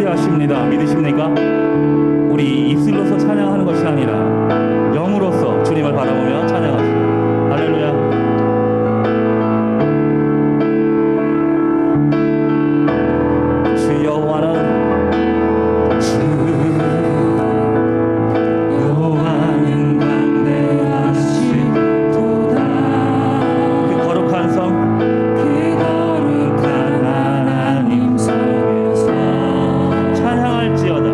그리하십니다. 믿으십니까? 우리 입술로서 찬양하는 것이 아니라 영으로서 주님을 바라보며 찬양하시다. 할렐루야. 주 여호와는 찬양할지어다.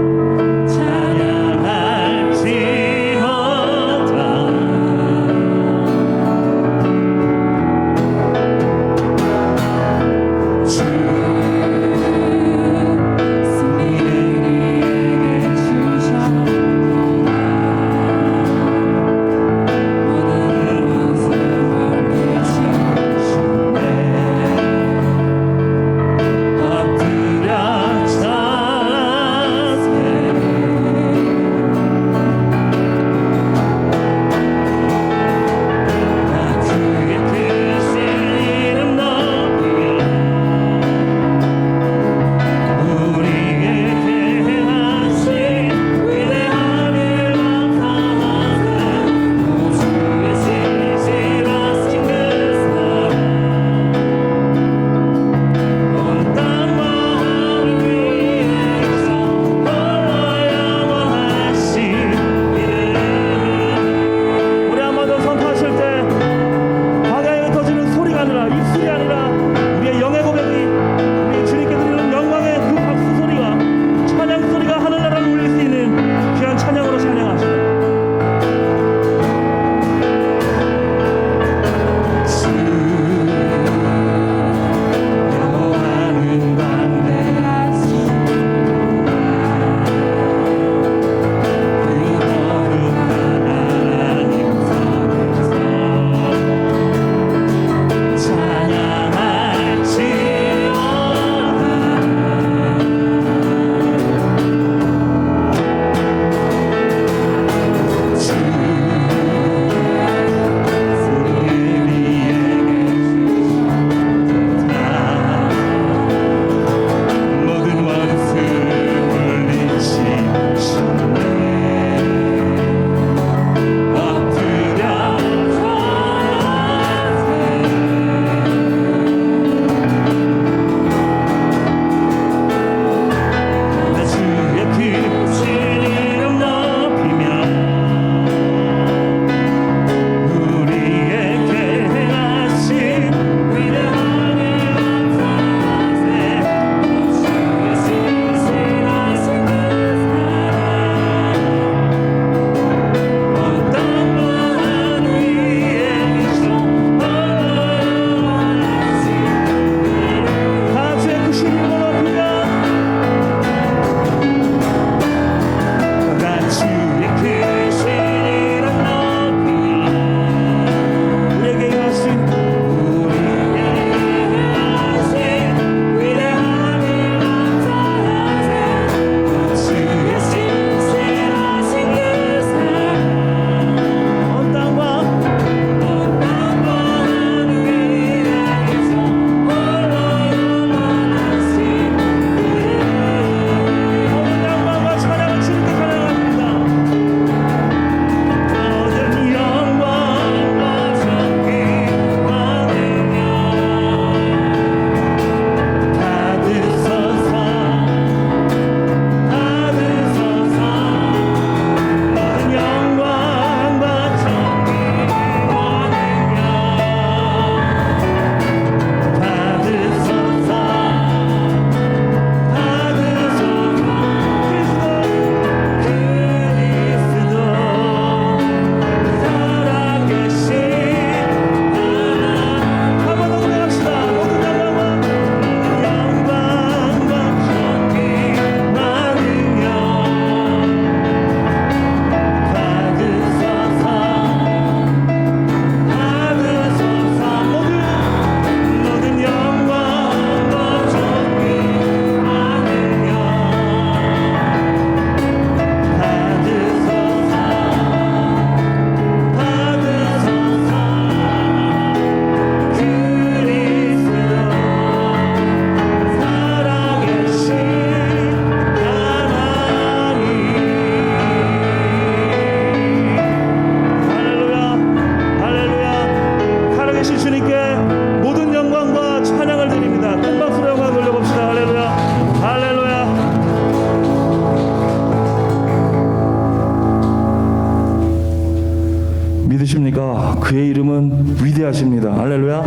그의 이름은 위대하십니다. 할렐루야.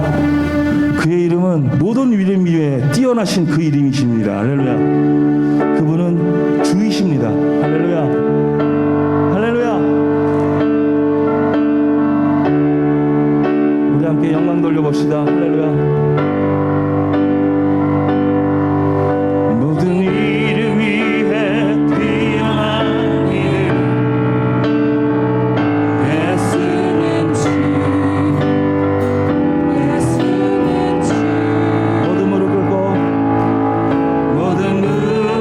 그의 이름은 모든 이름 위에 뛰어나신 그 이름이십니다. 할렐루야. 그분은 주이십니다. 할렐루야. 할렐루야. 우리 함께 영광 돌려봅시다. 할렐루야. 모든 이름 위에 뛰어난 이름 예수는 주 예수는 주 모든 무릎 꿇고 모든 무릎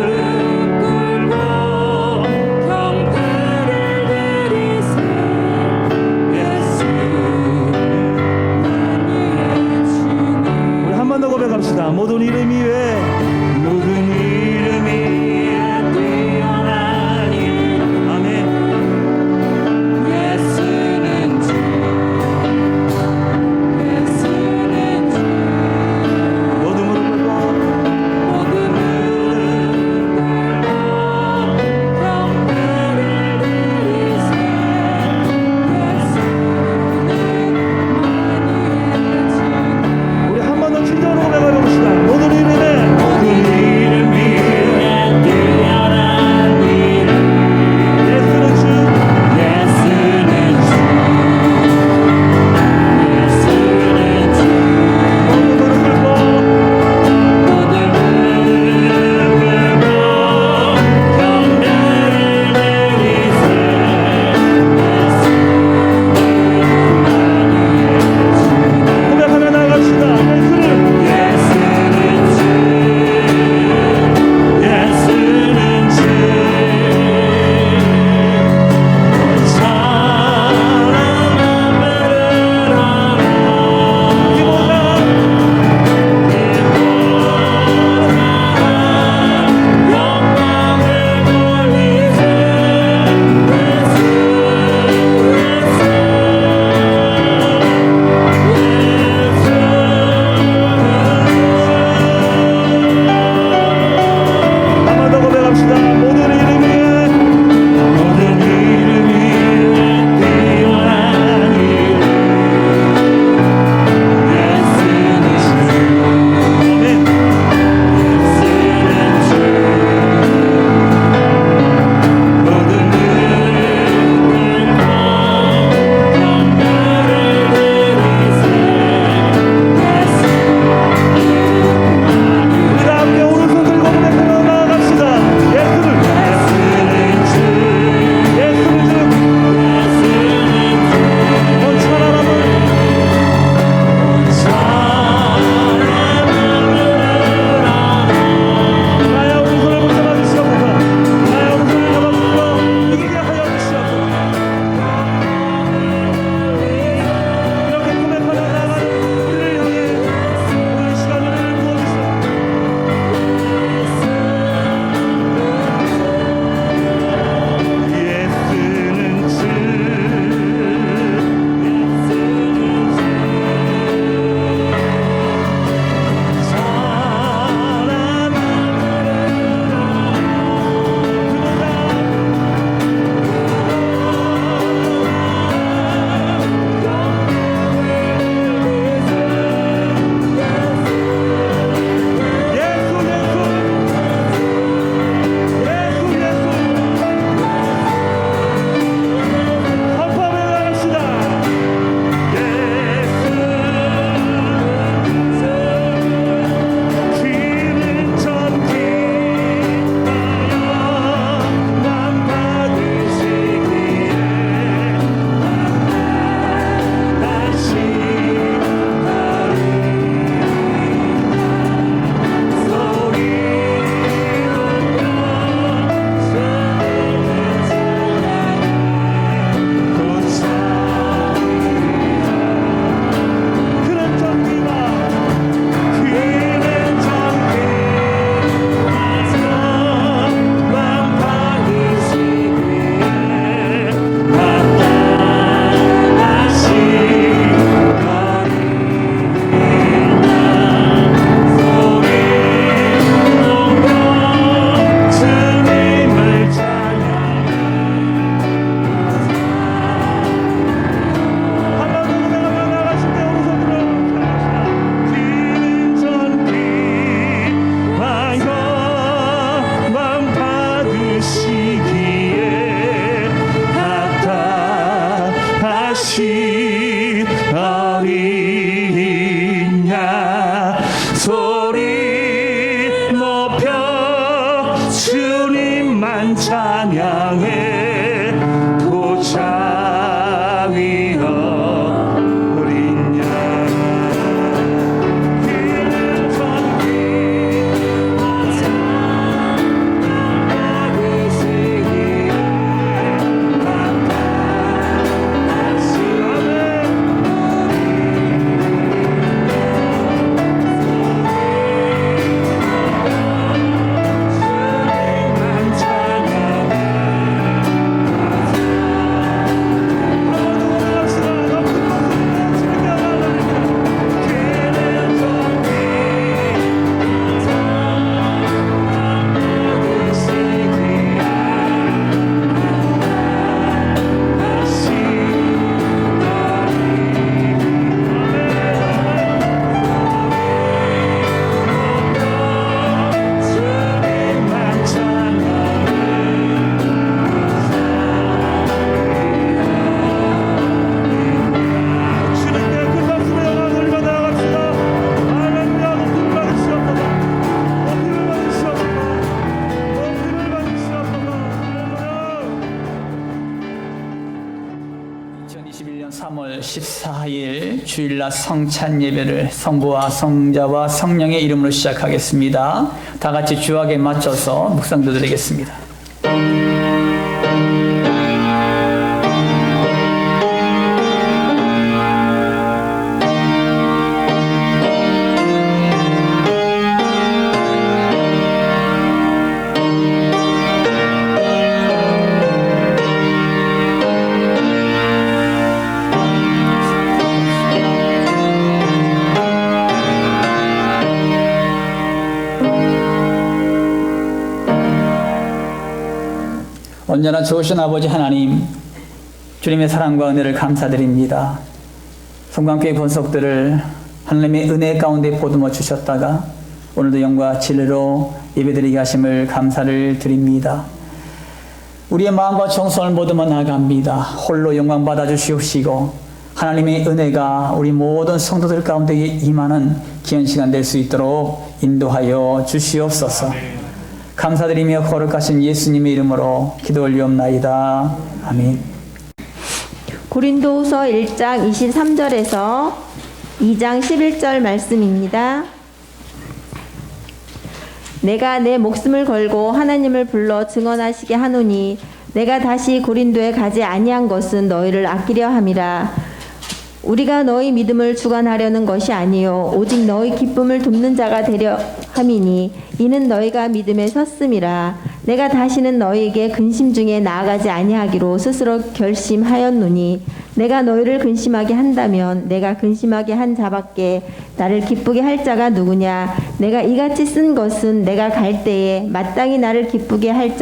주님만 찬양해 도차 위여 어린 양 기름 전기 찬양하시기에 주일날 성찬 예배를 성부와 성자와 성령의 이름으로 시작하겠습니다. 다 같이 주악에 맞춰서 묵상도 드리겠습니다. 언제나 좋으신 아버지 하나님, 주님의 사랑과 은혜를 감사드립니다. 성광교회 본속들을 하나님의 은혜 가운데 보듬어 주셨다가 오늘도 영과 진리로 예배드리게 하심을 감사를 드립니다. 우리의 마음과 정성을 보듬어 나갑니다. 홀로 영광 받아 주시옵시고 하나님의 은혜가 우리 모든 성도들 가운데 임하는 귀한 시간 될 수 있도록 인도하여 주시옵소서. 감사드리며 거룩하신 예수님의 이름으로 기도 올리옵나이다. 아멘. 고린도후서 1장 23절에서 2장 11절 말씀입니다. 내가 내 목숨을 걸고 하나님을 불러 증언하시게 하노니 내가 다시 고린도에 가지 아니한 것은 너희를 아끼려 함이라. 우리가 너희 믿음을 주관하려는 것이 아니요 오직 너희 기쁨을 돕는 자가 되려 함이니 이는 너희가 믿음에 섰음이라. 내가 다시는 너희에게 근심 중에 나아가지 아니하기로 스스로 결심하였노니 내가 너희를 근심하게 한다면 내가 근심하게 한 자밖에 나를 기쁘게 할 자가 누구냐. 내가 이같이 쓴 것은 내가 갈 때에 마땅히 나를 기쁘게 할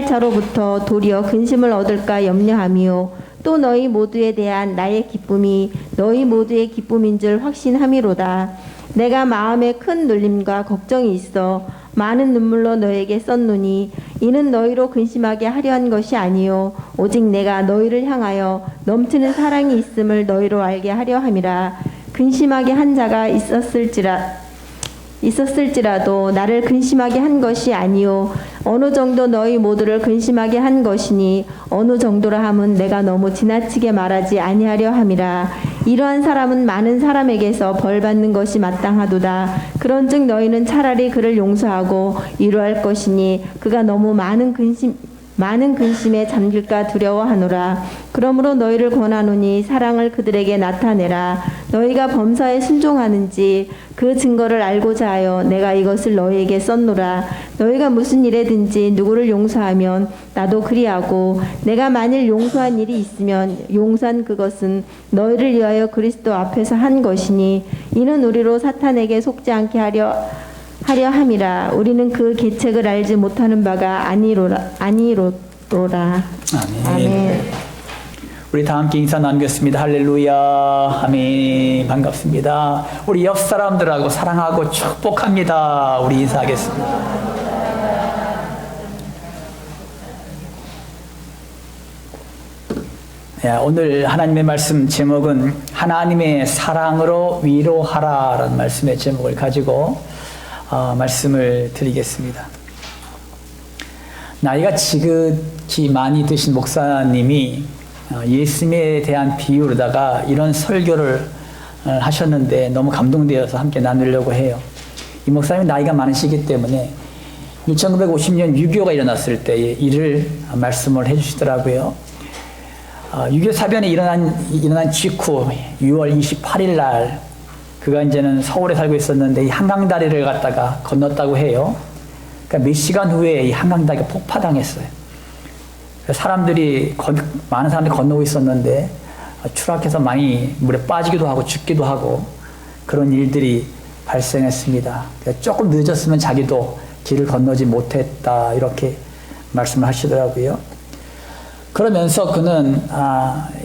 자로부터 도리어 근심을 얻을까 염려하미요. 또 너희 모두에 대한 나의 기쁨이 너희 모두의 기쁨인 줄 확신함이로다. 내가 마음에 큰 눌림과 걱정이 있어 많은 눈물로 너에게 썼노니 이는 너희로 근심하게 하려 한 것이 아니요 오직 내가 너희를 향하여 넘치는 사랑이 있음을 너희로 알게 하려 함이라. 근심하게 한 자가 있었을지라도 나를 근심하게 한 것이 아니요 어느 정도 너희 모두를 근심하게 한 것이니 어느 정도라 함은 내가 너무 지나치게 말하지 아니하려 함이라. 이러한 사람은 많은 사람에게서 벌 받는 것이 마땅하도다. 그런즉 너희는 차라리 그를 용서하고 위로할 것이니 그가 너무 많은 근심에 잠길까 두려워하노라. 그러므로 너희를 권하노니 사랑을 그들에게 나타내라. 너희가 범사에 순종하는지 그 증거를 알고자 하여 내가 이것을 너희에게 썼노라. 너희가 무슨 일에든지 누구를 용서하면 나도 그리하고 내가 만일 용서한 일이 있으면 용서한 그것은 너희를 위하여 그리스도 앞에서 한 것이니 이는 우리로 사탄에게 속지 않게 하려 함이라. 우리는 그 계책을 알지 못하는 바가 아니로라. 아멘. 우리 다 함께 인사 나누겠습니다. 할렐루야. 아멘. 반갑습니다. 우리 옆 사람들하고 사랑하고 축복합니다. 우리 인사하겠습니다. 오늘 하나님의 말씀 제목은 하나님의 사랑으로 위로하라라는 말씀의 제목을 가지고 말씀을 드리겠습니다. 나이가 지극히 많이 드신 목사님이 예수님에 대한 비유로다가 이런 설교를 하셨는데 너무 감동되어서 함께 나누려고 해요. 이 목사님이 나이가 많으시기 때문에 1950년 6.25가 일어났을 때의 일을 말씀을 해주시더라고요. 6.25 사변이 일어난 직후 6월 28일 날 그가 이제는 서울에 살고 있었는데 이 한강다리를 갖다가 건넜다고 해요. 그러니까 몇 시간 후에 이 한강다리가 폭파당했어요. 많은 사람들이 건너고 있었는데 추락해서 많이 물에 빠지기도 하고 죽기도 하고 그런 일들이 발생했습니다. 조금 늦었으면 자기도 길을 건너지 못했다 이렇게 말씀을 하시더라고요. 그러면서 그는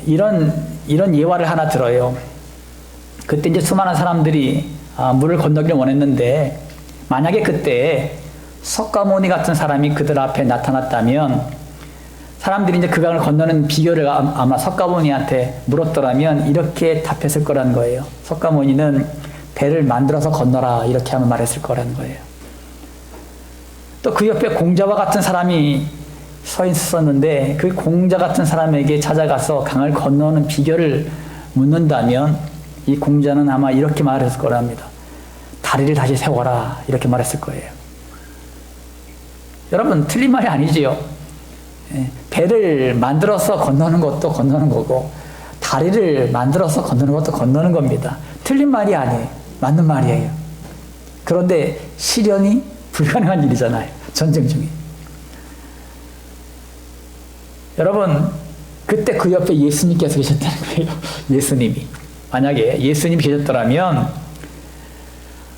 이런 예화를 하나 들어요. 그때 이제 수많은 사람들이 물을 건너기를 원했는데 만약에 그때 석가모니 같은 사람이 그들 앞에 나타났다면 사람들이 이제 그 강을 건너는 비결을 아마 석가모니한테 물었더라면 이렇게 답했을 거라는 거예요. 석가모니는 배를 만들어서 건너라 이렇게 하면 말했을 거라는 거예요. 또 그 옆에 공자와 같은 사람이 서 있었는데 그 공자 같은 사람에게 찾아가서 강을 건너는 비결을 묻는다면 이 공자는 아마 이렇게 말했을 거랍니다. 다리를 다시 세워라 이렇게 말했을 거예요. 여러분 틀린 말이 아니지요. 배를 만들어서 건너는 것도 건너는 거고 다리를 만들어서 건너는 것도 건너는 겁니다. 틀린 말이 아니에요. 맞는 말이에요. 그런데 실현이 불가능한 일이잖아요. 전쟁 중에. 여러분 그때 그 옆에 예수님께서 계셨다는 거예요. 예수님이. 만약에 예수님이 계셨더라면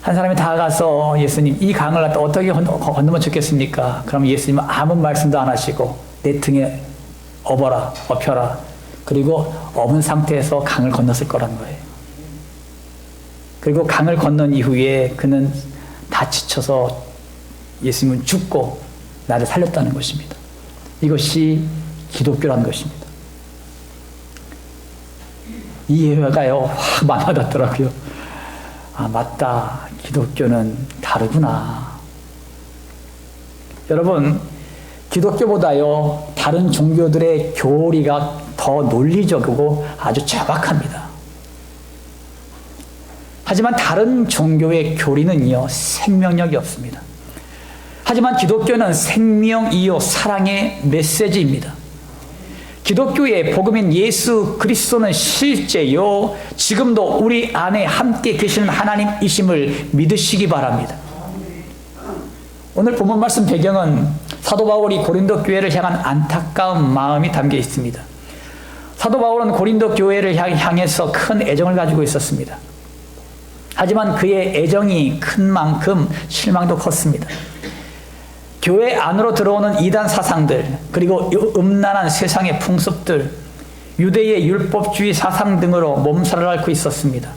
한 사람이 다가가서 예수님 이 강을 어떻게 건너면 좋겠습니까? 그럼 예수님은 아무 말씀도 안 하시고 내 등에 업혀라. 그리고 업은 상태에서 강을 건넜을 거란 거예요. 그리고 강을 건넌 이후에 그는 다 지쳐서 예수님은 죽고 나를 살렸다는 것입니다. 이것이 기독교라는 것입니다. 이 예화가요 확 와닿더라고요. 아 맞다. 기독교는 다르구나. 여러분 기독교보다요 다른 종교들의 교리가 더 논리적이고 아주 정확합니다. 하지만 다른 종교의 교리는요 생명력이 없습니다. 하지만 기독교는 생명이요 사랑의 메시지입니다. 기독교의 복음인 예수 그리스도는 실제요 지금도 우리 안에 함께 계시는 하나님이심을 믿으시기 바랍니다. 오늘 본문 말씀 배경은 사도 바울이 고린도 교회를 향한 안타까운 마음이 담겨 있습니다. 사도 바울은 고린도 교회를 향해서 큰 애정을 가지고 있었습니다. 하지만 그의 애정이 큰 만큼 실망도 컸습니다. 교회 안으로 들어오는 이단 사상들, 그리고 음란한 세상의 풍습들, 유대의 율법주의 사상 등으로 몸살을 앓고 있었습니다.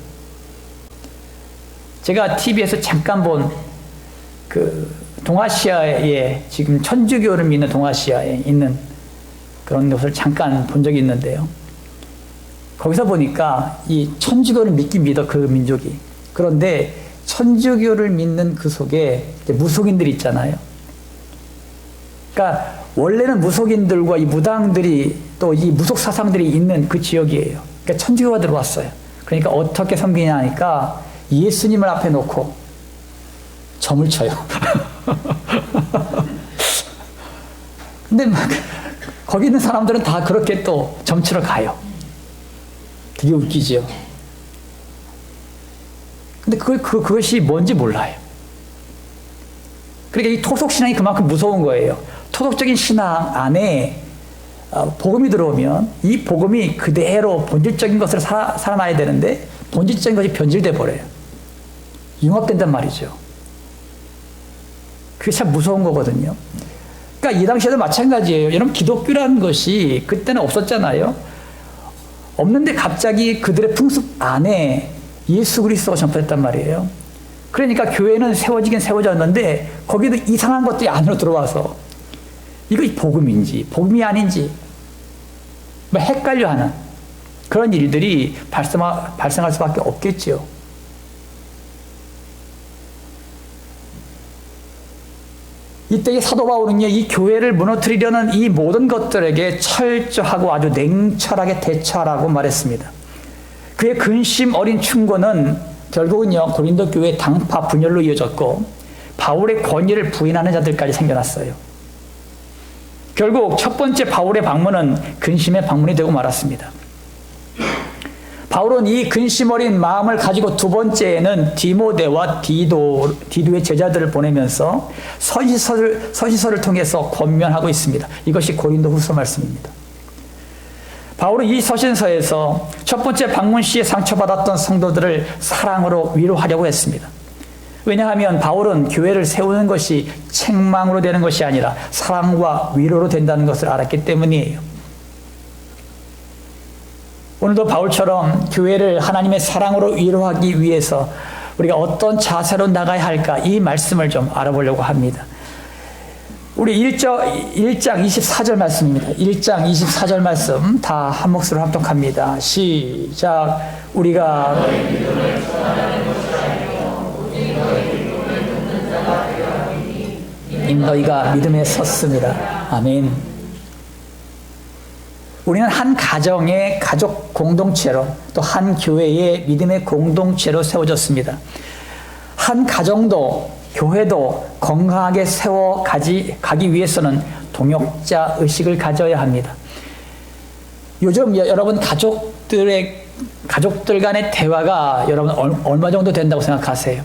제가 TV에서 잠깐 본 동아시아에 지금 천주교를 믿는 동아시아에 있는 그런 것을 잠깐 본 적이 있는데요. 거기서 보니까 이 천주교를 믿긴 믿어 그 민족이. 그런데 천주교를 믿는 그 속에 무속인들이 있잖아요. 그러니까 원래는 무속인들과 이 무당들이 또 이 무속 사상들이 있는 그 지역이에요. 그러니까 천주교가 들어왔어요. 그러니까 어떻게 섬기냐 하니까 예수님을 앞에 놓고 점을 쳐요. 근데 막 거기 있는 사람들은 다 그렇게 또 점치러 가요. 되게 웃기죠. 근데 그것이 뭔지 몰라요. 그러니까 이 토속신앙이 그만큼 무서운 거예요. 토속적인 신앙 안에 복음이 들어오면 이 복음이 그대로 본질적인 것을 살아나야 되는데 본질적인 것이 변질돼 버려요. 융합된단 말이죠. 그게 참 무서운 거거든요. 그러니까 이 당시에도 마찬가지예요. 여러분 기독교라는 것이 그때는 없었잖아요. 없는데 갑자기 그들의 풍습 안에 예수 그리스도가 전파됐단 말이에요. 그러니까 교회는 세워지긴 세워졌는데 거기도 이상한 것들이 안으로 들어와서 이거 복음인지 복음이 아닌지 뭐 헷갈려하는 그런 일들이 발생할 수밖에 없겠지요. 이때 사도 바울은요, 이 교회를 무너뜨리려는 이 모든 것들에게 철저하고 아주 냉철하게 대처하라고 말했습니다. 그의 근심 어린 충고는 결국은요, 고린도 교회 당파 분열로 이어졌고 바울의 권위를 부인하는 자들까지 생겨났어요. 결국 첫 번째 바울의 방문은 근심의 방문이 되고 말았습니다. 바울은 이 근심 어린 마음을 가지고 두 번째에는 디모데와 디도의 제자들을 보내면서 서신서를 통해서 권면하고 있습니다. 이것이 고린도 후서 말씀입니다. 바울은 이 서신서에서 첫 번째 방문 시에 상처받았던 성도들을 사랑으로 위로하려고 했습니다. 왜냐하면 바울은 교회를 세우는 것이 책망으로 되는 것이 아니라 사랑과 위로로 된다는 것을 알았기 때문이에요. 오늘도 바울처럼 교회를 하나님의 사랑으로 위로하기 위해서 우리가 어떤 자세로 나가야 할까, 이 말씀을 좀 알아보려고 합니다. 우리 1장 24절 말씀입니다. 1장 24절 말씀 다 한 목소리로 합독합니다. 시작. 우리가 너희가 믿음에 섰습니다. 아멘. 우리는 한 가정의 가족 공동체로 또 한 교회의 믿음의 공동체로 세워졌습니다. 한 가정도 교회도 건강하게 가기 위해서는 동역자 의식을 가져야 합니다. 요즘 여러분 가족들 간의 대화가 여러분 얼마 정도 된다고 생각하세요?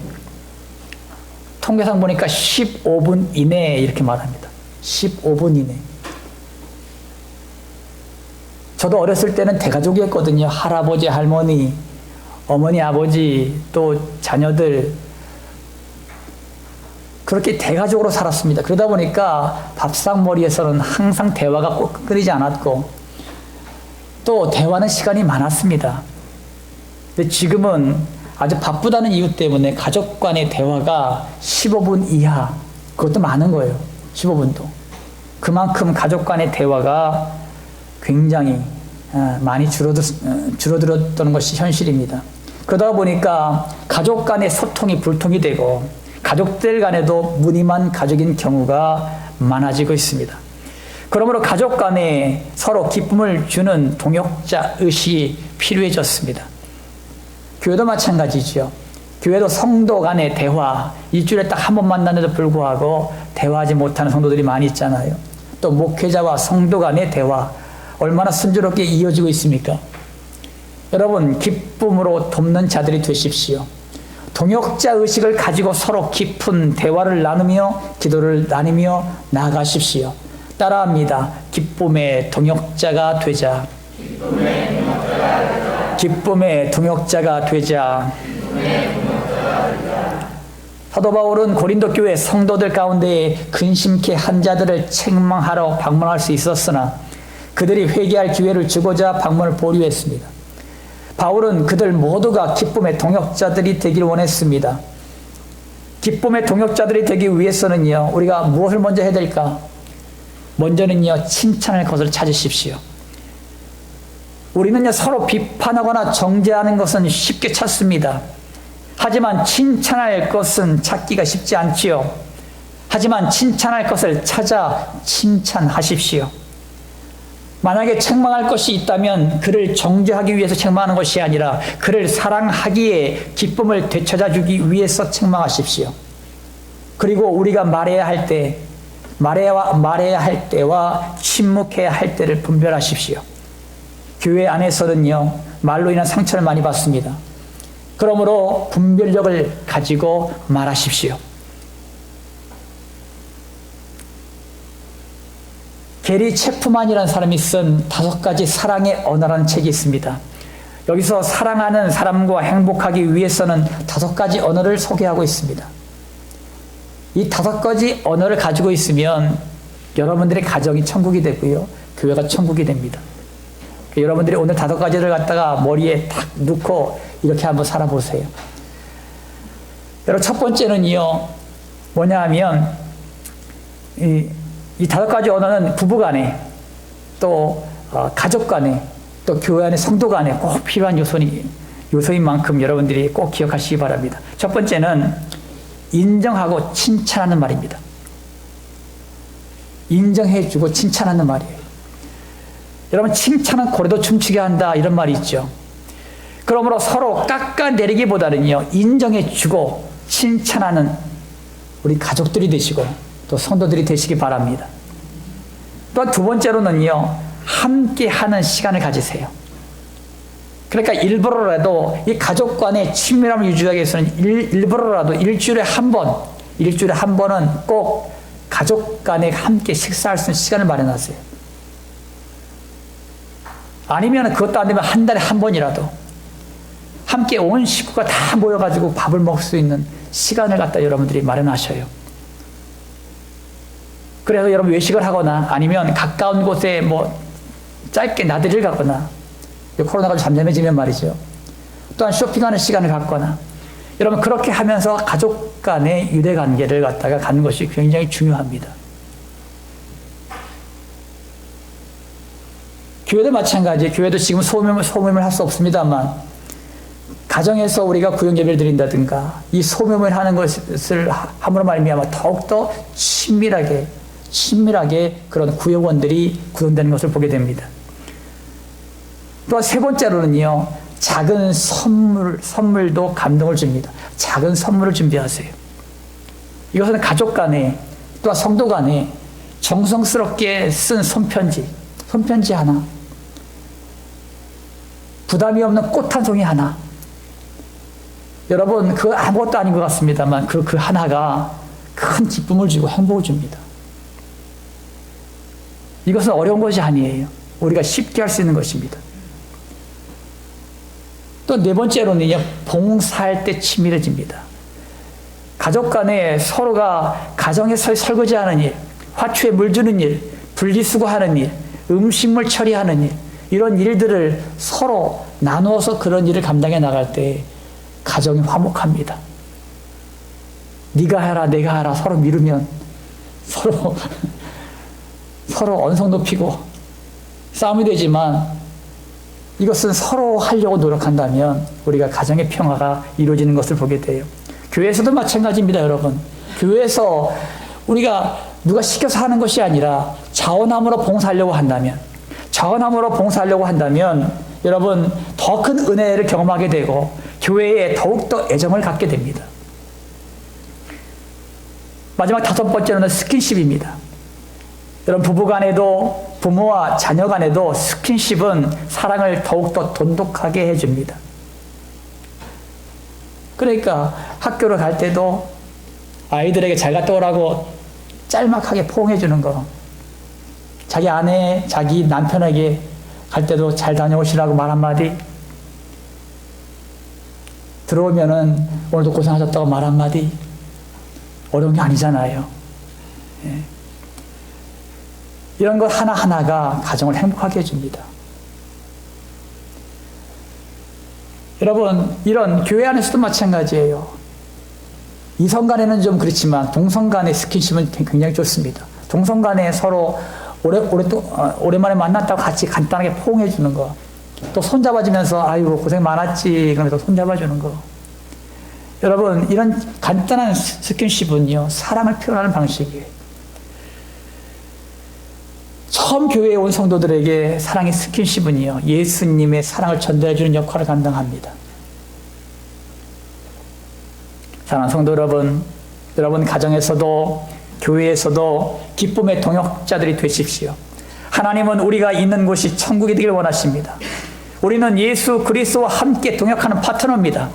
통계상 보니까 15분 이내에 이렇게 말합니다. 15분 이내. 저도 어렸을 때는 대가족이었거든요. 할아버지, 할머니, 어머니, 아버지, 또 자녀들. 그렇게 대가족으로 살았습니다. 그러다 보니까 밥상머리에서는 항상 대화가 꼭 끊이지 않았고 또 대화는 시간이 많았습니다. 근데 지금은 아주 바쁘다는 이유 때문에 가족 간의 대화가 15분 이하, 그것도 많은 거예요. 15분도. 그만큼 가족 간의 대화가 굉장히 많이 줄어들었던 것이 현실입니다. 그러다 보니까 가족 간의 소통이 불통이 되고 가족들 간에도 무늬만 가족인 경우가 많아지고 있습니다. 그러므로 가족 간에 서로 기쁨을 주는 동역자 의식이 필요해졌습니다. 교회도 마찬가지죠. 교회도 성도 간의 대화, 일주일에 딱 한 번 만나는데도 불구하고 대화하지 못하는 성도들이 많이 있잖아요. 또 목회자와 성도 간의 대화, 얼마나 순조롭게 이어지고 있습니까? 여러분, 기쁨으로 돕는 자들이 되십시오. 동역자 의식을 가지고 서로 깊은 대화를 나누며 기도를 나누며 나아가십시오. 따라합니다. 기쁨의 동역자가 되자. 기쁨의 동역자가 되자. 사도 바울은 고린도 교회 성도들 가운데 근심케 한 자들을 책망하러 방문할 수 있었으나 그들이 회개할 기회를 주고자 방문을 보류했습니다. 바울은 그들 모두가 기쁨의 동역자들이 되길 원했습니다. 기쁨의 동역자들이 되기 위해서는요, 우리가 무엇을 먼저 해야 될까? 먼저는요, 칭찬할 것을 찾으십시오. 우리는요, 서로 비판하거나 정죄하는 것은 쉽게 찾습니다. 하지만 칭찬할 것은 찾기가 쉽지 않지요. 하지만 칭찬할 것을 찾아 칭찬하십시오. 만약에 책망할 것이 있다면 그를 정죄하기 위해서 책망하는 것이 아니라 그를 사랑하기에 기쁨을 되찾아 주기 위해서 책망하십시오. 그리고 우리가 말해야 할 때와 침묵해야 할 때를 분별하십시오. 교회 안에서는요, 말로 인한 상처를 많이 받습니다. 그러므로 분별력을 가지고 말하십시오. 게리 체프만이라는 사람이 쓴 5가지 사랑의 언어라는 책이 있습니다. 여기서 사랑하는 사람과 행복하기 위해서는 5가지 언어를 소개하고 있습니다. 이 5가지 언어를 가지고 있으면 여러분들의 가정이 천국이 되고요, 교회가 천국이 됩니다. 여러분들이 오늘 5가지를 갖다가 머리에 딱 넣고 이렇게 한번 살아보세요. 여러분, 첫 번째는요, 뭐냐 하면 이 5가지 언어는 부부 간에 또 가족 간에 또 교회 안의 성도 간에 꼭 필요한 요소인 만큼 여러분들이 꼭 기억하시기 바랍니다. 첫 번째는 인정하고 칭찬하는 말입니다. 인정해주고 칭찬하는 말이에요. 여러분, 칭찬은 고래도 춤추게 한다, 이런 말이 있죠. 그러므로 서로 깎아내리기보다는요, 인정해주고 칭찬하는 우리 가족들이 되시고 또 성도들이 되시기 바랍니다. 또 두 번째로는요, 함께 하는 시간을 가지세요. 그러니까 일부러라도 이 가족 간의 친밀함을 유지하기 위해서는 일부러라도 일주일에 한 번은 꼭 가족 간에 함께 식사할 수 있는 시간을 마련하세요. 아니면 그것도 안 되면 한 달에 한 번이라도 함께 온 식구가 다 모여가지고 밥을 먹을 수 있는 시간을 갖다 여러분들이 마련하셔요. 그래서 여러분 외식을 하거나 아니면 가까운 곳에 뭐 짧게 나들이를 가거나, 코로나가 잠잠해지면 말이죠, 또한 쇼핑하는 시간을 갖거나, 여러분 그렇게 하면서 가족 간의 유대관계를 갖다가 갖는 것이 굉장히 중요합니다. 교회도 마찬가지예요. 교회도 지금 소모임을 할 수 없습니다만, 가정에서 우리가 구역예배를 드린다든가 이 소모임을 하는 것을 함으로 말미암아 더욱더 친밀하게 그런 구역원들이 구성되는 것을 보게 됩니다. 또 세 번째로는요, 작은 선물도 감동을 줍니다. 작은 선물을 준비하세요. 이것은 가족 간에 또 성도 간에 정성스럽게 쓴 손편지 하나, 부담이 없는 꽃 한 송이 하나. 여러분, 그 아무것도 아닌 것 같습니다만 그 하나가 큰 기쁨을 주고 행복을 줍니다. 이것은 어려운 것이 아니에요. 우리가 쉽게 할 수 있는 것입니다. 또 네 번째로는요, 봉사할 때 친밀해집니다. 가족 간에 서로가 가정에서 설거지하는 일, 화초에 물 주는 일, 분리수거하는 일, 음식물 처리하는 일, 이런 일들을 서로 나누어서 그런 일을 감당해 나갈 때 가정이 화목합니다. 네가 해라 내가 하라 서로 미루면 서로 언성 높이고 싸움이 되지만, 이것은 서로 하려고 노력한다면 우리가 가정의 평화가 이루어지는 것을 보게 돼요. 교회에서도 마찬가지입니다, 여러분. 교회에서 우리가 누가 시켜서 하는 것이 아니라 자원함으로 봉사하려고 한다면 여러분 더 큰 은혜를 경험하게 되고 교회에 더욱더 애정을 갖게 됩니다. 마지막 다섯 번째로는 스킨십입니다. 여러분 부부간에도 부모와 자녀 간에도 스킨십은 사랑을 더욱더 돈독하게 해줍니다. 그러니까 학교를 갈 때도 아이들에게 잘 갔다 오라고 짤막하게 포옹해 주는 거, 자기 아내, 자기 남편에게 갈 때도 잘 다녀오시라고 말 한마디, 들어오면은 오늘도 고생하셨다고 말 한마디, 어려운 게 아니잖아요. 예. 이런 것 하나하나가 가정을 행복하게 해줍니다. 여러분, 이런 교회 안에서도 마찬가지예요. 이성 간에는 좀 그렇지만 동성 간의 스킨십은 굉장히 좋습니다. 동성 간에 서로 오랜만에 만났다고 같이 간단하게 포옹해 주는 거, 또 손잡아주면서 아이고 고생 많았지 그러면서 손잡아주는 거. 여러분, 이런 간단한 스킨십은요, 사랑을 표현하는 방식이에요. 처음 교회에 온 성도들에게 사랑의 스킨십은요, 예수님의 사랑을 전달해주는 역할을 감당합니다. 사랑하는 성도 여러분, 여러분 가정에서도 교회에서도 기쁨의 동역자들이 되십시오. 하나님은 우리가 있는 곳이 천국이 되길 원하십니다. 우리는 예수 그리스도와 함께 동역하는 파트너입니다.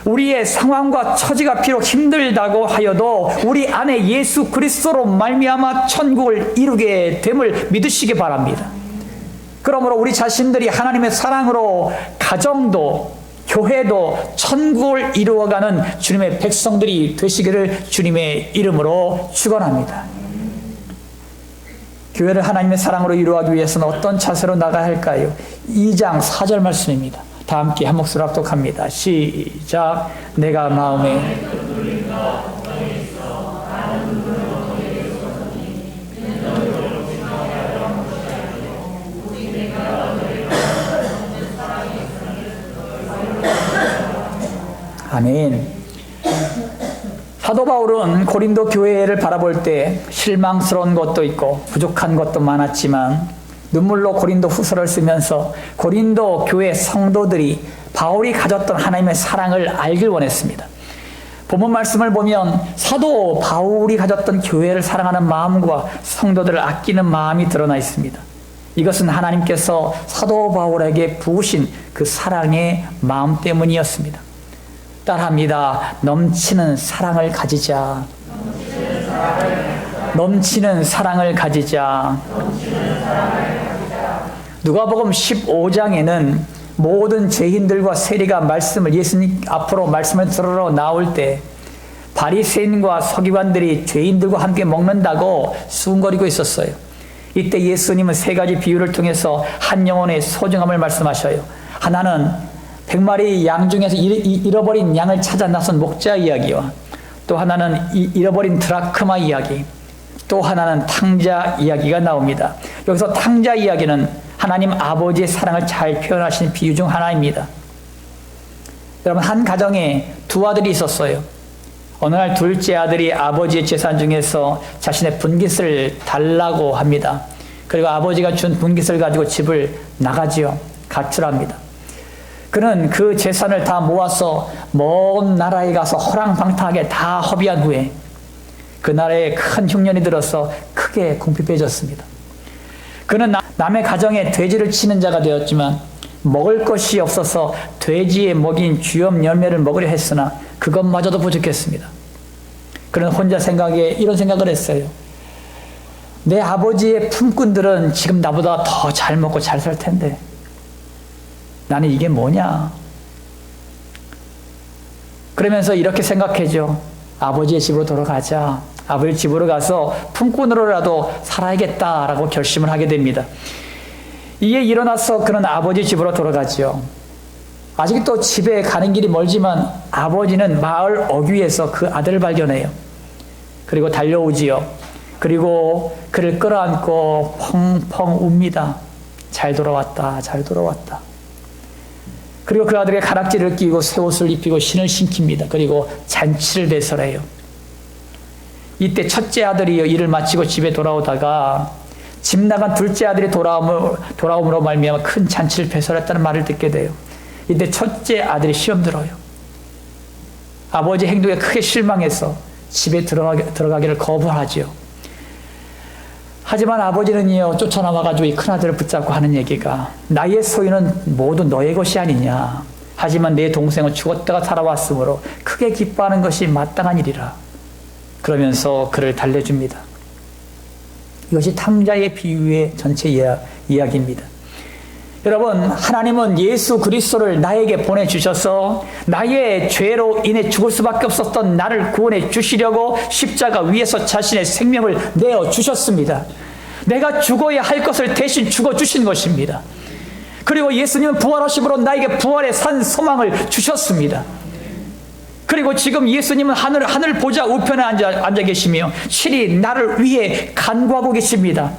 우리의 상황과 처지가 비록 힘들다고 하여도 우리 안에 예수 그리스도로 말미암아 천국을 이루게 됨을 믿으시기 바랍니다. 그러므로 우리 자신들이 하나님의 사랑으로 가정도 교회도 천국을 이루어가는 주님의 백성들이 되시기를 주님의 이름으로 축원합니다. 교회를 하나님의 사랑으로 이루어가기 위해서는 어떤 자세로 나가야 할까요? 2장 4절 말씀입니다. 다 함께 한 목소리로 합독합니다. 시작. 내가 마음에 아멘. 사도 바울은 고린도 교회를 바라볼 때 실망스러운 것도 있고 부족한 것도 많았지만 눈물로 고린도 후서를 쓰면서 고린도 교회 성도들이 바울이 가졌던 하나님의 사랑을 알길 원했습니다. 본문 말씀을 보면 사도 바울이 가졌던 교회를 사랑하는 마음과 성도들을 아끼는 마음이 드러나 있습니다. 이것은 하나님께서 사도 바울에게 부으신 그 사랑의 마음 때문이었습니다. 따라합니다. 넘치는 사랑을 가지자. 넘치는 사랑을 가지자. 누가복음 15장에는 모든 죄인들과 세리가 예수님 앞으로 말씀을 들으러 나올 때 바리새인과 서기관들이 죄인들과 함께 먹는다고 수군거리고 있었어요. 이때 예수님은 세 가지 비유를 통해서 한 영혼의 소중함을 말씀하셔요. 하나는 100마리 양 중에서 잃어버린 양을 찾아 나선 목자 이야기와 또 하나는 잃어버린 드라크마 이야기, 또 하나는 탕자 이야기가 나옵니다. 여기서 탕자 이야기는 하나님 아버지의 사랑을 잘 표현하신 비유 중 하나입니다. 여러분, 한 가정에 두 아들이 있었어요. 어느 날 둘째 아들이 아버지의 재산 중에서 자신의 분깃을 달라고 합니다. 그리고 아버지가 준 분깃을 가지고 집을 나가지요. 가출합니다. 그는 그 재산을 다 모아서 먼 나라에 가서 허랑방탕하게 다 허비한 후에 그 나라에 큰 흉년이 들어서 크게 궁핍해졌습니다. 그는 남의 가정에 돼지를 치는 자가 되었지만 먹을 것이 없어서 돼지에 먹인 쥐염 열매를 먹으려 했으나 그것마저도 부족했습니다. 그는 혼자 이런 생각을 했어요. 내 아버지의 품꾼들은 지금 나보다 더 잘 먹고 잘 살 텐데 나는 이게 뭐냐? 그러면서 이렇게 생각해죠. 아버지의 집으로 돌아가자. 아버지 집으로 가서 품꾼으로라도 살아야겠다라고 결심을 하게 됩니다. 이에 일어나서 그는 아버지 집으로 돌아가지요. 아직도 집에 가는 길이 멀지만 아버지는 마을 어귀에서 그 아들을 발견해요. 그리고 달려오지요. 그리고 그를 끌어안고 펑펑 웁니다. 잘 돌아왔다, 잘 돌아왔다. 그리고 그 아들에게 가락지를 끼고 새 옷을 입히고 신을 신깁니다. 그리고 잔치를 배설해요. 이때 첫째 아들이 일을 마치고 집에 돌아오다가 집 나간 둘째 아들이 돌아옴으로 말미암아 큰 잔치를 배설했다는 말을 듣게 돼요. 이때 첫째 아들이 시험 들어요. 아버지 행동에 크게 실망해서 집에 들어가기를 거부하지요. 하지만 아버지는요, 쫓아나와가지고 이 큰아들을 붙잡고 하는 얘기가 나의 소유는 모두 너의 것이 아니냐. 하지만 내 동생은 죽었다가 살아왔으므로 크게 기뻐하는 것이 마땅한 일이라. 그러면서 그를 달래줍니다. 이것이 탕자의 비유의 전체 이야기입니다. 여러분, 하나님은 예수 그리스도를 나에게 보내주셔서 나의 죄로 인해 죽을 수밖에 없었던 나를 구원해 주시려고 십자가 위에서 자신의 생명을 내어주셨습니다. 내가 죽어야 할 것을 대신 죽어주신 것입니다. 그리고 예수님은 부활하심으로 나에게 부활의 산 소망을 주셨습니다. 그리고 지금 예수님은 하늘 보좌 우편에 앉아 계시며 실히 나를 위해 간구하고 계십니다.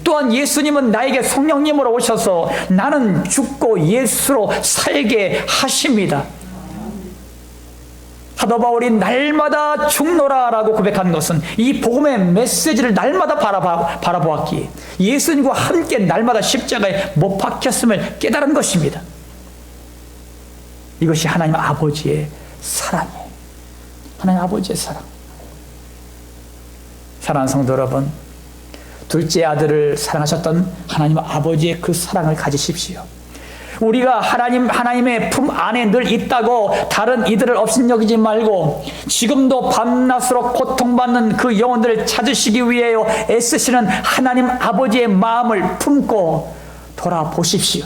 또한 예수님은 나에게 성령님으로 오셔서 나는 죽고 예수로 살게 하십니다. 사도 바울이 날마다 죽노라라고 고백한 것은 이 복음의 메시지를 날마다 바라보았기에 예수님과 함께 날마다 십자가에 못 박혔음을 깨달은 것입니다. 이것이 하나님 아버지의 사랑이에요. 하나님 아버지의 사랑. 사랑하는 성도 여러분, 둘째 아들을 사랑하셨던 하나님 아버지의 그 사랑을 가지십시오. 우리가 하나님의 품 안에 늘 있다고 다른 이들을 업신여기지 말고 지금도 밤낮으로 고통받는 그 영혼들을 찾으시기 위하여 애쓰시는 하나님 아버지의 마음을 품고 돌아보십시오.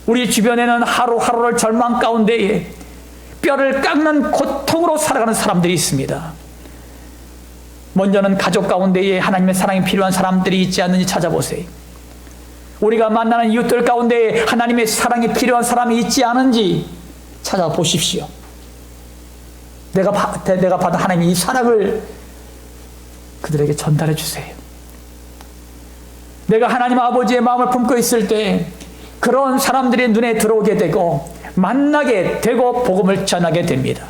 우리 주변에는 하루하루를 절망 가운데에 뼈를 깎는 고통으로 살아가는 사람들이 있습니다. 먼저는 가족 가운데에 하나님의 사랑이 필요한 사람들이 있지 않는지 찾아보세요. 우리가 만나는 이웃들 가운데 하나님의 사랑이 필요한 사람이 있지 않은지 찾아보십시오. 내가 받은 하나님의 이 사랑을 그들에게 전달해 주세요. 내가 하나님 아버지의 마음을 품고 있을 때 그런 사람들의 눈에 들어오게 되고 만나게 되고 복음을 전하게 됩니다.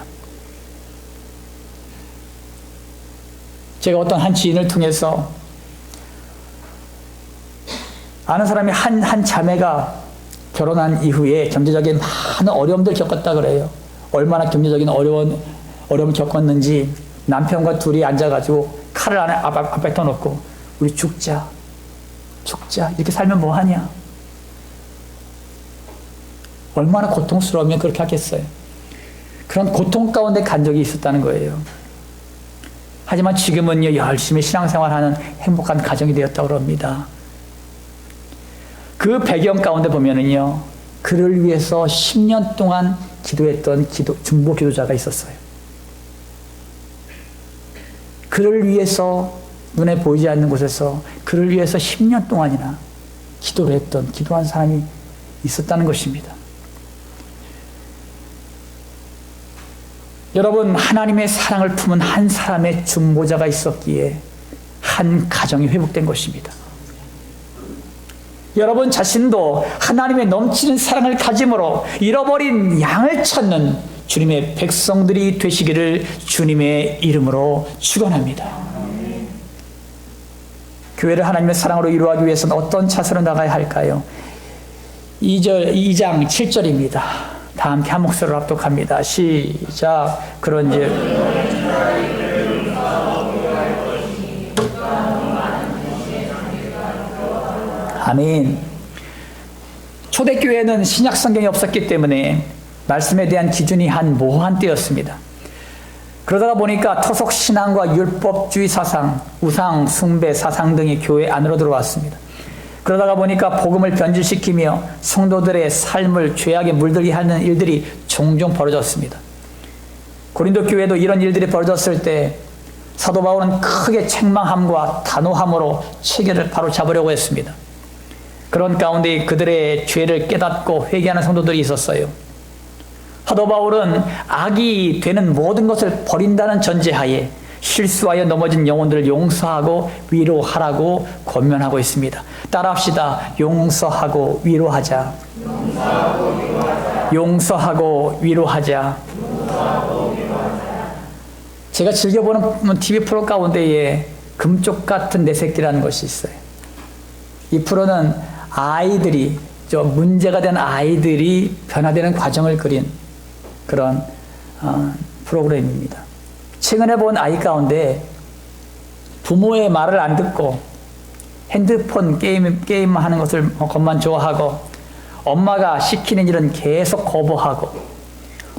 제가 어떤 한 지인을 통해서 아는 사람이 한 자매가 결혼한 이후에 경제적인 많은 어려움들 겪었다 그래요. 얼마나 경제적인 어려움을 겪었는지 남편과 둘이 앉아가지고 칼을 안에 앞에 떠놓고 우리 죽자 이렇게 살면 뭐하냐. 얼마나 고통스러우면 그렇게 하겠어요. 그런 고통 가운데 간 적이 있었다는 거예요. 하지만 지금은요, 열심히 신앙생활하는 행복한 가정이 되었다고 합니다. 그 배경 가운데 보면은요, 그를 위해서 10년 동안 기도했던 중보 기도자가 있었어요. 그를 위해서 눈에 보이지 않는 곳에서 그를 위해서 10년 동안이나 기도한 사람이 있었다는 것입니다. 여러분, 하나님의 사랑을 품은 한 사람의 중보자가 있었기에 한 가정이 회복된 것입니다. 여러분 자신도 하나님의 넘치는 사랑을 가짐으로 잃어버린 양을 찾는 주님의 백성들이 되시기를 주님의 이름으로 축원합니다. 교회를 하나님의 사랑으로 이루어가기 위해서는 어떤 차선으로 나가야 할까요? 2장 7절입니다. 다 함께 한 목소리로 합독합니다. 시작. 그런즉 아멘. 초대교회는 신약 성경이 없었기 때문에 말씀에 대한 기준이 한 모호한 때였습니다. 그러다가 보니까 토속 신앙과 율법주의 사상, 우상 숭배 사상 등이 교회 안으로 들어왔습니다. 그러다가 보니까 복음을 변질시키며 성도들의 삶을 죄악에 물들게 하는 일들이 종종 벌어졌습니다. 고린도 교회도 이런 일들이 벌어졌을 때 사도 바울은 크게 책망함과 단호함으로 체계를 바로 잡으려고 했습니다. 그런 가운데 그들의 죄를 깨닫고 회개하는 성도들이 있었어요. 사도 바울은 악이 되는 모든 것을 버린다는 전제하에 실수하여 넘어진 영혼들을 용서하고 위로하라고 권면하고 있습니다. 따라합시다. 용서하고 위로하자. 용서하고 위로하자. 제가 즐겨보는 TV 프로 가운데에 금쪽 같은 내 새끼라는 것이 있어요. 이 프로는 아이들이, 문제가 된 아이들이 변화되는 과정을 그린 그런 프로그램입니다. 최근에 본 아이 가운데 부모의 말을 안 듣고 핸드폰 게임 하는 것만 좋아하고 엄마가 시키는 일은 계속 거부하고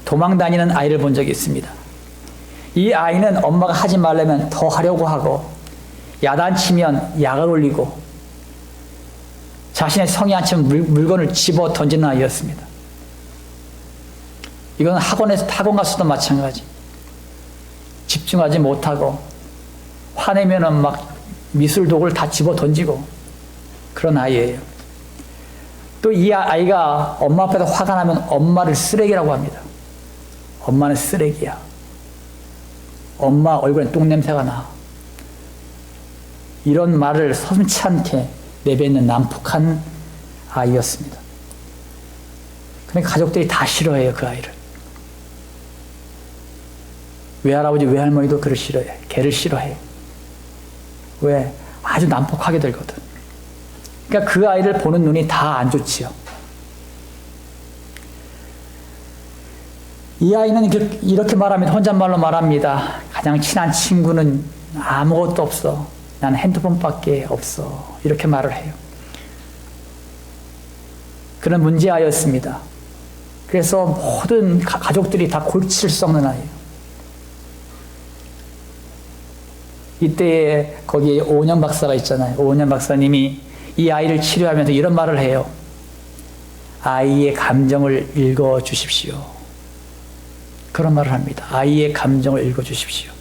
도망 다니는 아이를 본 적이 있습니다. 이 아이는 엄마가 하지 말라면 더 하려고 하고 야단치면 약을 올리고 자신의 성이 안 치면 물건을 집어 던지는 아이였습니다. 이건 학원 가서도 마찬가지. 집중하지 못하고 화내면은 막 미술 도구를 다 집어 던지고 그런 아이예요. 또 이 아이가 엄마 앞에서 화가 나면 엄마를 쓰레기라고 합니다. 엄마는 쓰레기야. 엄마 얼굴에 똥냄새가 나. 이런 말을 서슴지 않게 내뱉는 난폭한 아이였습니다. 그러니까 가족들이 다 싫어해요, 그 아이를. 외할아버지, 외할머니도 그를 싫어해. 걔를 싫어해. 왜? 아주 난폭하게 들거든. 그러니까 그 아이를 보는 눈이 다 안 좋지요. 이 아이는 이렇게 말합니다. 혼잣말로 말합니다. 가장 친한 친구는 아무것도 없어. 난 핸드폰밖에 없어. 이렇게 말을 해요. 그런 문제아이였습니다. 그래서 모든 가족들이 다 골치를 썩는 아이예요. 이때 거기에 오은영 박사가 있잖아요. 오은영 박사님이 이 아이를 치료하면서 이런 말을 해요. 아이의 감정을 읽어주십시오. 그런 말을 합니다. 아이의 감정을 읽어주십시오.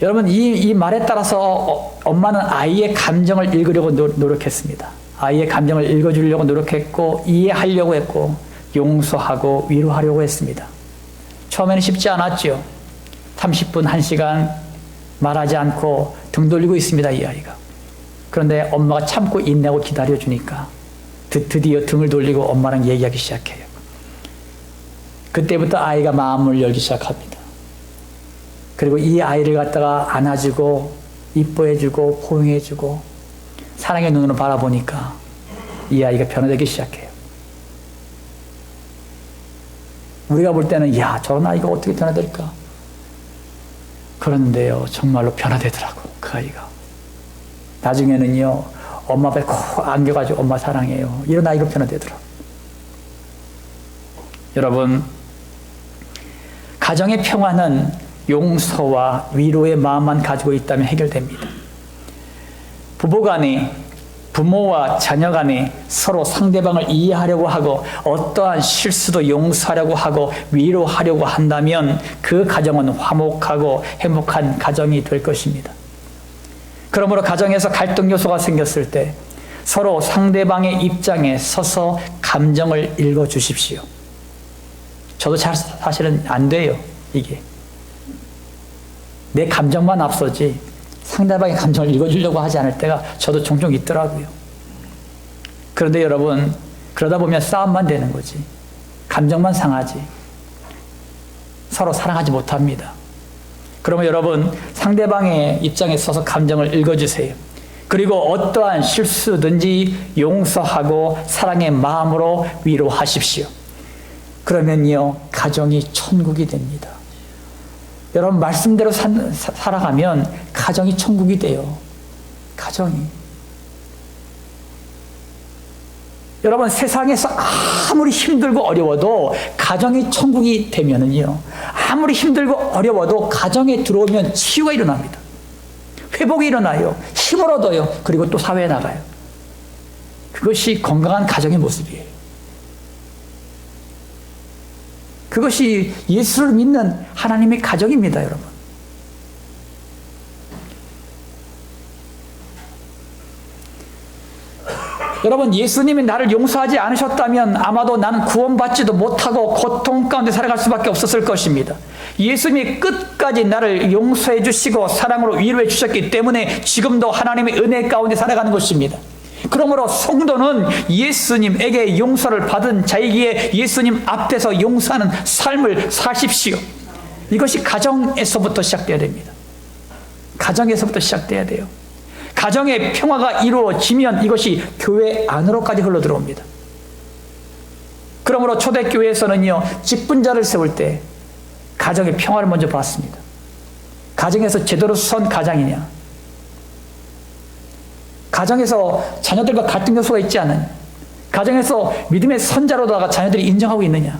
여러분, 이 말에 따라서 엄마는 아이의 감정을 읽으려고 노력했습니다. 아이의 감정을 읽어주려고 노력했고 이해하려고 했고 용서하고 위로하려고 했습니다. 처음에는 쉽지 않았죠. 30분, 1시간 말하지 않고 등 돌리고 있습니다, 이 아이가. 그런데 엄마가 참고 인내하고 기다려주니까 드디어 등을 돌리고 엄마랑 얘기하기 시작해요. 그때부터 아이가 마음을 열기 시작합니다. 그리고 이 아이를 갖다가 안아주고 이뻐해주고 포용해주고 사랑의 눈으로 바라보니까 이 아이가 변화되기 시작해요. 우리가 볼 때는 야, 저런 아이가 어떻게 변화될까? 그런데요, 정말로 변화되더라고, 그 아이가. 나중에는요, 엄마 앞에 콕 안겨가지고 엄마 사랑해요. 이런 아이가 변화되더라고. 여러분, 가정의 평화는 용서와 위로의 마음만 가지고 있다면 해결됩니다. 부부간에, 부모와 자녀간에 서로 상대방을 이해하려고 하고 어떠한 실수도 용서하려고 하고 위로하려고 한다면 그 가정은 화목하고 행복한 가정이 될 것입니다. 그러므로 가정에서 갈등 요소가 생겼을 때 서로 상대방의 입장에 서서 감정을 읽어주십시오. 저도 사실은 안 돼요, 이게. 내 감정만 앞서지 상대방의 감정을 읽어주려고 하지 않을 때가 저도 종종 있더라고요. 그런데 여러분, 그러다 보면 싸움만 되는 거지. 감정만 상하지. 서로 사랑하지 못합니다. 그러면 여러분, 상대방의 입장에 서서 감정을 읽어주세요. 그리고 어떠한 실수든지 용서하고 사랑의 마음으로 위로하십시오. 그러면요, 가정이 천국이 됩니다. 여러분, 말씀대로 살아가면 가정이 천국이 돼요. 가정이. 여러분, 세상에서 아무리 힘들고 어려워도 가정이 천국이 되면은요, 아무리 힘들고 어려워도 가정에 들어오면 치유가 일어납니다. 회복이 일어나요. 힘을 얻어요. 그리고 또 사회에 나가요. 그것이 건강한 가정의 모습이에요. 그것이 예수를 믿는 하나님의 가정입니다, 여러분. 여러분, 예수님이 나를 용서하지 않으셨다면 아마도 나는 구원받지도 못하고 고통 가운데 살아갈 수밖에 없었을 것입니다. 예수님이 끝까지 나를 용서해 주시고 사랑으로 위로해 주셨기 때문에 지금도 하나님의 은혜 가운데 살아가는 것입니다. 그러므로 성도는 예수님에게 용서를 받은 자이기에 예수님 앞에서 용서하는 삶을 사십시오. 이것이 가정에서부터 시작돼야 됩니다. 가정에서부터 시작돼야 돼요. 가정의 평화가 이루어지면 이것이 교회 안으로까지 흘러들어옵니다. 그러므로 초대교회에서는요, 직분자를 세울 때 가정의 평화를 먼저 봤습니다. 가정에서 제대로 선 가장이냐? 가정에서 자녀들과 갈등 요소가 있지 않느냐? 가정에서 믿음의 선자로다가 자녀들이 인정하고 있느냐?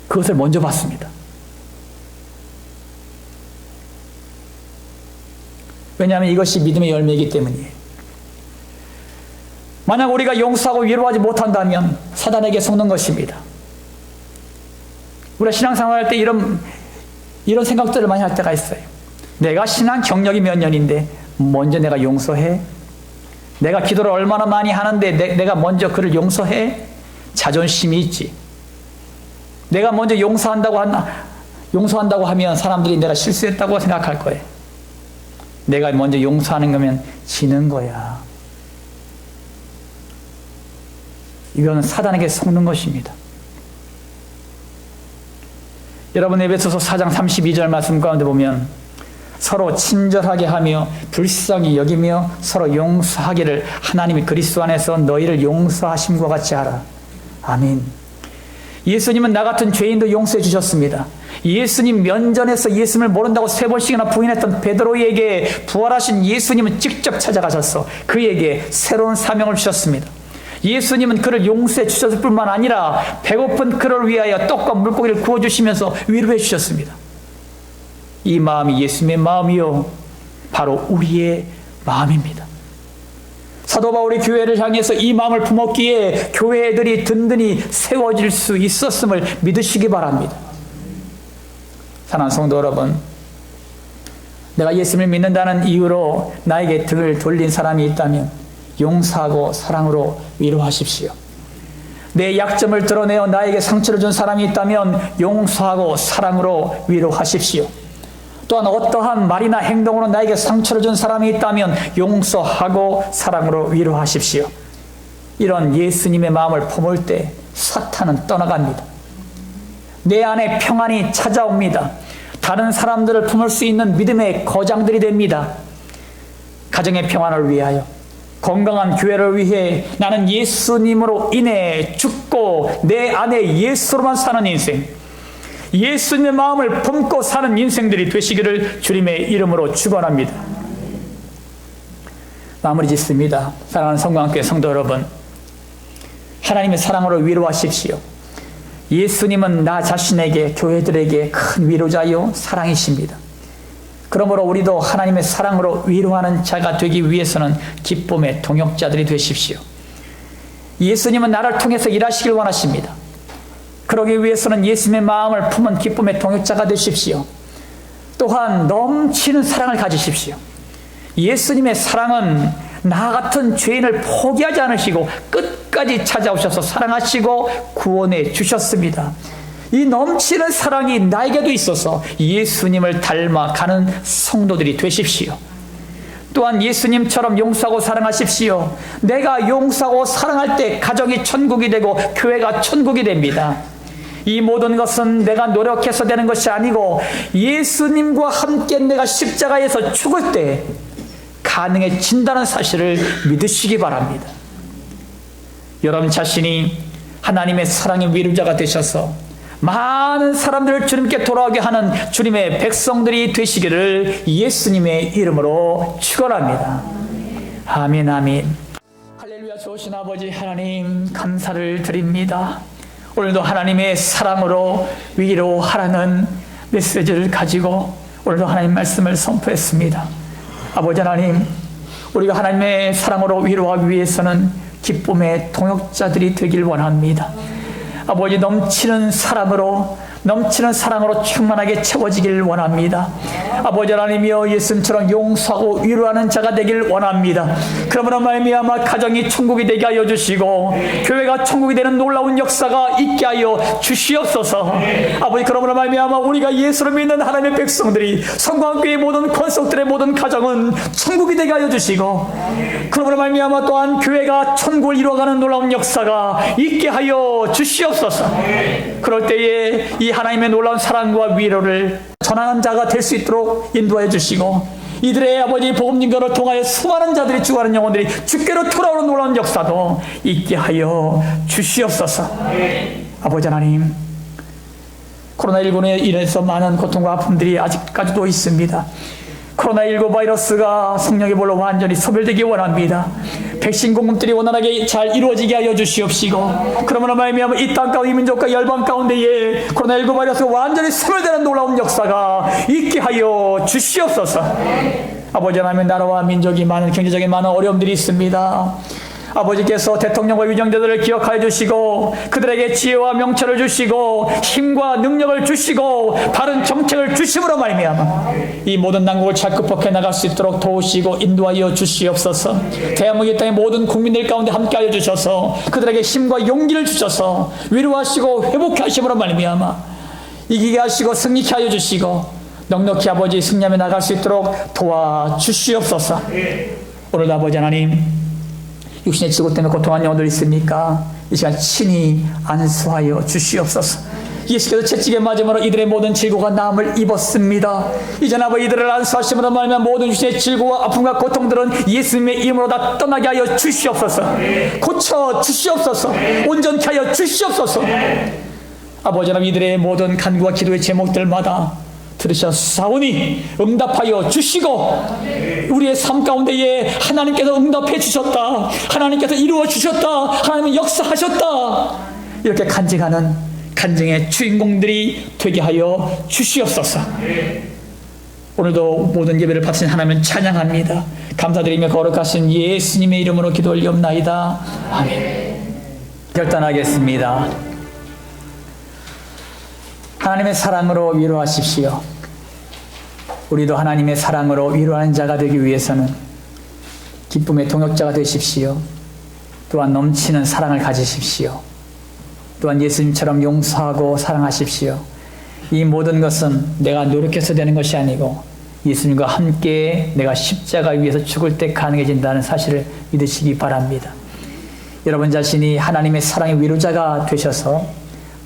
그것을 먼저 봤습니다. 왜냐하면 이것이 믿음의 열매이기 때문이에요. 만약 우리가 용서하고 위로하지 못한다면 사단에게 속는 것입니다. 우리가 신앙생활 할 때 이런 생각들을 많이 할 때가 있어요. 내가 신앙 경력이 몇 년인데 먼저 내가 용서해? 내가 기도를 얼마나 많이 하는데 내가 먼저 그를 용서해? 자존심이 있지. 내가 먼저 용서한다고 하면 사람들이 내가 실수했다고 생각할 거예요. 내가 먼저 용서하는 거면 지는 거야. 이건 사단에게 속는 것입니다. 여러분, 에베소서 4장 32절 말씀 가운데 보면 서로 친절하게 하며 불쌍히 여기며 서로 용서하기를 하나님이 그리스도 안에서 너희를 용서하심과 같이 하라. 아멘. 예수님은 나 같은 죄인도 용서해 주셨습니다. 예수님 면전에서 예수님을 모른다고 3번씩이나 부인했던 베드로에게 부활하신 예수님은 직접 찾아가셔서 그에게 새로운 사명을 주셨습니다. 예수님은 그를 용서해 주셨을 뿐만 아니라 배고픈 그를 위하여 떡과 물고기를 구워주시면서 위로해 주셨습니다. 이 마음이 예수님의 마음이요, 바로 우리의 마음입니다. 사도 바울이 교회를 향해서 이 마음을 품었기에 교회들이 든든히 세워질 수 있었음을 믿으시기 바랍니다. 사랑하는 성도 여러분, 내가 예수님을 믿는다는 이유로 나에게 등을 돌린 사람이 있다면 용서하고 사랑으로 위로하십시오. 내 약점을 드러내어 나에게 상처를 준 사람이 있다면 용서하고 사랑으로 위로하십시오. 또한 어떠한 말이나 행동으로 나에게 상처를 준 사람이 있다면 용서하고 사랑으로 위로하십시오. 이런 예수님의 마음을 품을 때 사탄은 떠나갑니다. 내 안에 평안이 찾아옵니다. 다른 사람들을 품을 수 있는 믿음의 거장들이 됩니다. 가정의 평안을 위하여, 건강한 교회를 위해 나는 예수님으로 인해 죽고 내 안에 예수로만 사는 인생, 예수님의 마음을 품고 사는 인생들이 되시기를 주님의 이름으로 축원합니다. 마무리 짓습니다. 사랑하는 성광교회 성도 여러분, 하나님의 사랑으로 위로하십시오. 예수님은 나 자신에게, 교회들에게 큰 위로자요 사랑이십니다. 그러므로 우리도 하나님의 사랑으로 위로하는 자가 되기 위해서는 기쁨의 동역자들이 되십시오. 예수님은 나를 통해서 일하시길 원하십니다. 그러기 위해서는 예수님의 마음을 품은 기쁨의 동역자가 되십시오. 또한 넘치는 사랑을 가지십시오. 예수님의 사랑은 나 같은 죄인을 포기하지 않으시고 끝까지 찾아오셔서 사랑하시고 구원해 주셨습니다. 이 넘치는 사랑이 나에게도 있어서 예수님을 닮아가는 성도들이 되십시오. 또한 예수님처럼 용서하고 사랑하십시오. 내가 용서하고 사랑할 때 가정이 천국이 되고 교회가 천국이 됩니다. 이 모든 것은 내가 노력해서 되는 것이 아니고 예수님과 함께 내가 십자가에서 죽을 때 가능해진다는 사실을 믿으시기 바랍니다. 여러분 자신이 하나님의 사랑의 위로자가 되셔서 많은 사람들을 주님께 돌아오게 하는 주님의 백성들이 되시기를 예수님의 이름으로 축원합니다. 아멘, 아멘. 할렐루야. 좋으신 아버지 하나님, 감사를 드립니다. 오늘도 하나님의 사랑으로 위로하라는 메시지를 가지고 오늘도 하나님 말씀을 선포했습니다. 아버지 하나님, 우리가 하나님의 사랑으로 위로하기 위해서는 기쁨의 동역자들이 되길 원합니다. 아버지, 넘치는 사랑으로 충만하게 채워지길 원합니다. 아버지 하나님이여, 예수님처럼 용서하고 위로하는 자가 되길 원합니다. 그러므로 말미암아 가정이 천국이 되게 하여 주시고 교회가 천국이 되는 놀라운 역사가 있게 하여 주시옵소서. 아버지, 그러므로 말미암아 우리가 예수를 믿는 하나님의 백성들이 성광교회의 모든 권속들의 모든 가정은 천국이 되게 하여 주시고, 그러므로 말미암아 또한 교회가 천국을 이루어가는 놀라운 역사가 있게 하여 주시옵소서. 그럴 때에 이 하나님의 놀라운 사랑과 위로를 전하는 자가 될 수 있도록 인도하여 주시고, 이들의 아버지 복음 증거를 통하여 수많은 자들이 죽어가는 영혼들이 주께로 돌아오는 놀라운 역사도 있게 하여 주시옵소서. 아버지 하나님, 코로나19로 인해서 많은 고통과 아픔들이 아직까지도 있습니다. 코로나19 바이러스가 성령의 볼로 완전히 소멸되기 원합니다. 백신 공급들이 원활하게 잘 이루어지게 하여 주시옵시고, 그러므로 말미암아 이 땅 가운데, 이 민족과 열방 가운데에 코로나19 바이러스가 완전히 소멸되는 놀라운 역사가 있게 하여 주시옵소서. 아버지 하나님, 나라와 민족이 많은 경제적인 많은 어려움들이 있습니다. 아버지께서 대통령과 위정자들을 기억하여 주시고 그들에게 지혜와 명철을 주시고 힘과 능력을 주시고 바른 정책을 주심으로 말미암아 이 모든 난국을 잘 극복해 나갈 수 있도록 도우시고 인도하여 주시옵소서. 대한민국 땅의 모든 국민들 가운데 함께하여 주셔서 그들에게 힘과 용기를 주셔서 위로하시고 회복해 하심으로 말미암아 이기게 하시고 승리케 하여 주시고 넉넉히 아버지 승리하며 나갈 수 있도록 도와주시옵소서. 오늘도 아버지 하나님, 육신의 지고 때문에 고통한 영혼들 있습니까? 이 시간 친히 안수하여 주시옵소서. 예수께서 채찍에 맞음으로 이들의 모든 질고가 나음을 입었습니다. 이제 아버지 이들을 안수하심으로 말미암아 모든 육신의 질고와 아픔과 고통들은 예수님의 이름으로 다 떠나게 하여 주시옵소서. 고쳐 주시옵소서. 온전케 하여 주시옵소서. 아버지 하나님, 이들의 모든 간구와 기도의 제목들마다 들으셨사오니 응답하여 주시고 우리의 삶 가운데에 하나님께서 응답해 주셨다, 하나님께서 이루어 주셨다, 하나님은 역사하셨다, 이렇게 간증하는 간증의 주인공들이 되게 하여 주시옵소서. 오늘도 모든 예배를 바친 하나님을 찬양합니다. 감사드리며 거룩하신 예수님의 이름으로 기도 올리옵나이다. 아멘. 결단하겠습니다. 하나님의 사랑으로 위로하십시오. 우리도 하나님의 사랑으로 위로하는 자가 되기 위해서는 기쁨의 동역자가 되십시오. 또한 넘치는 사랑을 가지십시오. 또한 예수님처럼 용서하고 사랑하십시오. 이 모든 것은 내가 노력해서 되는 것이 아니고 예수님과 함께 내가 십자가 위에서 죽을 때 가능해진다는 사실을 믿으시기 바랍니다. 여러분 자신이 하나님의 사랑의 위로자가 되셔서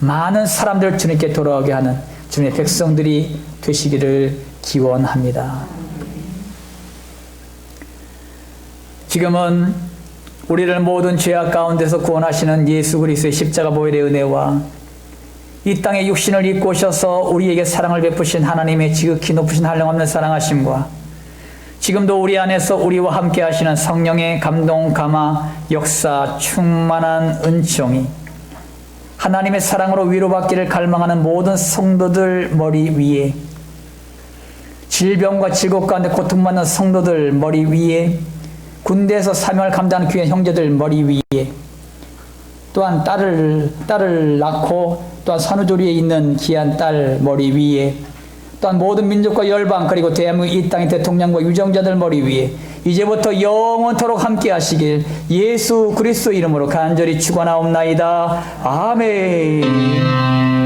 많은 사람들을 주님께 돌아오게 하는 주님의 백성들이 되시기를 기원합니다. 지금은 우리를 모든 죄악 가운데서 구원하시는 예수 그리스도의 십자가 보혈의 은혜와 이 땅에 육신을 입고 오셔서 우리에게 사랑을 베푸신 하나님의 지극히 높으신 한량없는 사랑하심과 지금도 우리 안에서 우리와 함께 하시는 성령의 감동, 감화, 역사, 충만한 은총이 하나님의 사랑으로 위로받기를 갈망하는 모든 성도들 머리 위에, 질병과 질곡 가운데 고통받는 성도들 머리 위에, 군대에서 사명을 감당하는 귀한 형제들 머리 위에, 또한 딸을 낳고 또한 산후조리에 있는 귀한 딸 머리 위에, 또한 모든 민족과 열방 그리고 대한민국 이 땅의 대통령과 유정자들 머리 위에 이제부터 영원토록 함께 하시길 예수 그리스도 이름으로 간절히 축원하옵나이다. 아멘.